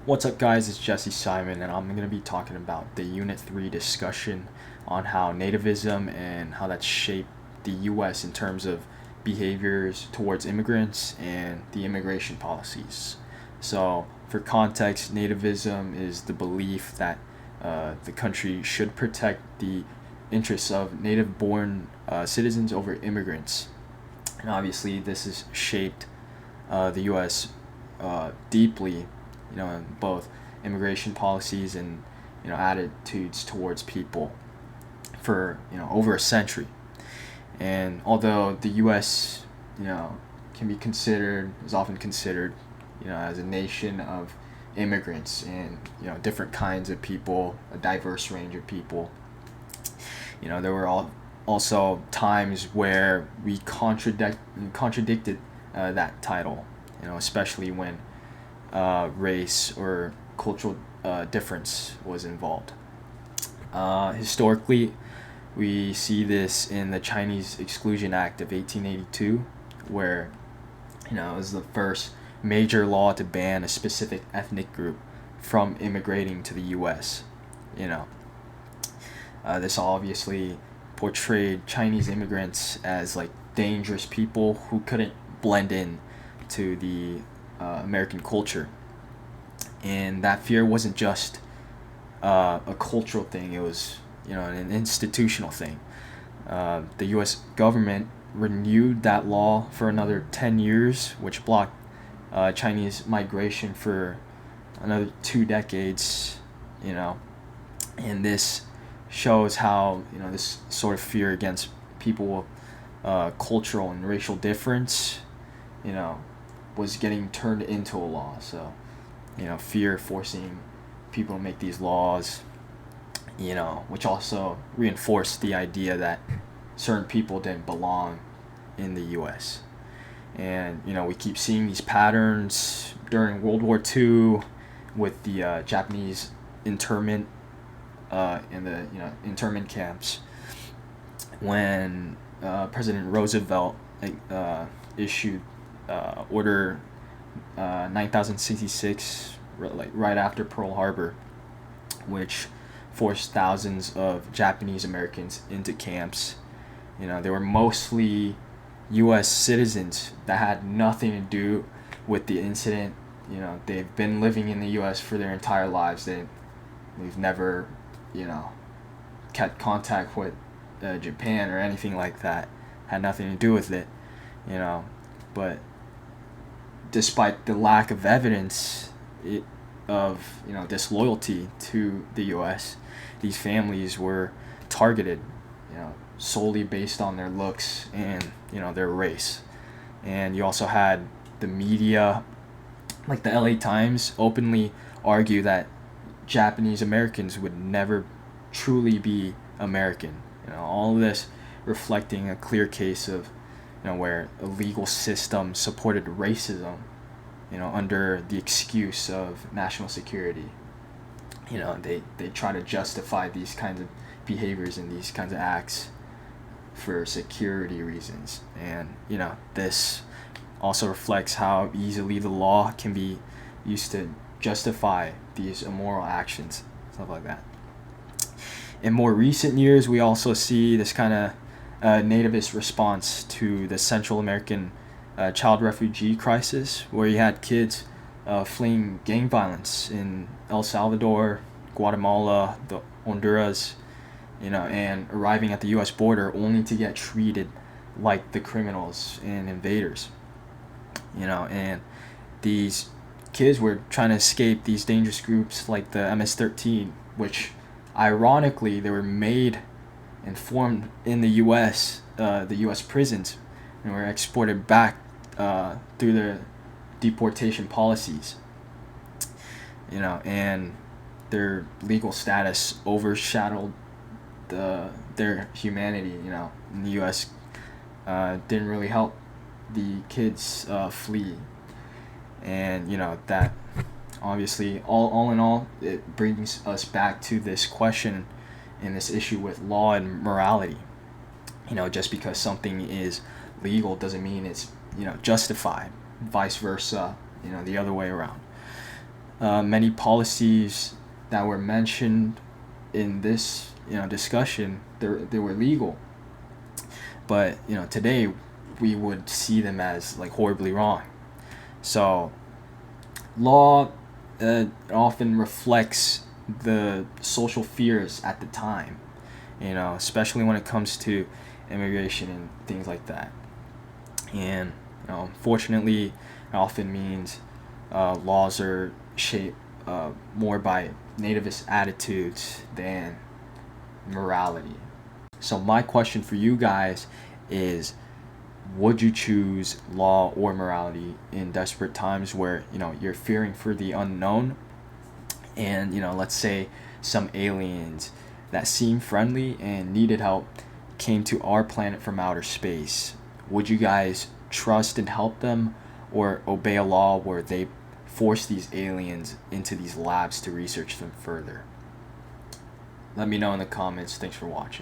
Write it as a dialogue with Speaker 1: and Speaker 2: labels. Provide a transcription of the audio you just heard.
Speaker 1: What's up, guys? It's Jesse Simon, and I'm going to be talking about the Unit 3 discussion on how nativism and how that's shaped the U.S. in terms of behaviors towards immigrants and the immigration policies. So, for context, nativism is the belief that the country should protect the interests of native born citizens over immigrants. And obviously, this has shaped the U.S. Deeply, in both immigration policies and attitudes towards people for over a century. And although the U.S. Can be considered is often considered as a nation of immigrants and different kinds of people, a diverse range of people. There were also times where we contradicted that title. Especially when race or cultural difference was involved. Historically, we see this in the Chinese Exclusion Act of 1882, where it was the first major law to ban a specific ethnic group from immigrating to the U.S. This obviously portrayed Chinese immigrants as like dangerous people who couldn't blend in to the American culture. And that fear wasn't just a cultural thing, it was an institutional thing. The U.S. government renewed that law for another 10 years, which blocked Chinese migration for another 2 decades, and this shows how this sort of fear against people cultural and racial difference was getting turned into a law. So fear forcing people to make these laws, which also reinforced the idea that certain people didn't belong in the U.S. And we keep seeing these patterns during World War II with the Japanese internment in the internment camps, when President Roosevelt issued Order 9066, right after Pearl Harbor, which forced thousands of Japanese Americans into camps. They were mostly U.S. citizens that had nothing to do with the incident. They've been living in the U.S. for their entire lives. They've never, kept contact with Japan or anything like that. Had nothing to do with it, But despite the lack of evidence of disloyalty to the U.S., these families were targeted, solely based on their looks and their race. And you also had the media, like the L.A. Times, openly argue that Japanese Americans would never truly be American. All of this reflecting a clear case of where a legal system supported racism, under the excuse of national security. They try to justify these kinds of behaviors and these kinds of acts for security reasons. And, this also reflects how easily the law can be used to justify these immoral actions, stuff like that. In more recent years, we also see this kind of nativist response to the Central American child refugee crisis, where you had kids fleeing gang violence in El Salvador, Guatemala, Honduras, and arriving at the U.S. border only to get treated like the criminals and invaders. And these kids were trying to escape these dangerous groups like the MS-13, which ironically they were made and formed in the U.S. The U.S. prisons, and were exported back through the deportation policies. And their legal status overshadowed their humanity. In the U.S. Didn't really help the kids flee, and that obviously all in all, it brings us back to this question and this issue with law and morality. Just because something is legal doesn't mean it's justified. Vice versa, the other way around. Many policies that were mentioned in this discussion, they were legal, but today we would see them as like horribly wrong. So law often reflects the social fears at the time, especially when it comes to immigration and things like that. And unfortunately, it often means laws are shaped more by nativist attitudes than morality. So my question for you guys is, would you choose law or morality in desperate times where you're fearing for the unknown, and let's say some aliens that seem friendly and needed help came to our planet from outer space? Would you guys trust and help them, or obey a law where they force these aliens into these labs to research them further? Let me know in the comments. Thanks for watching.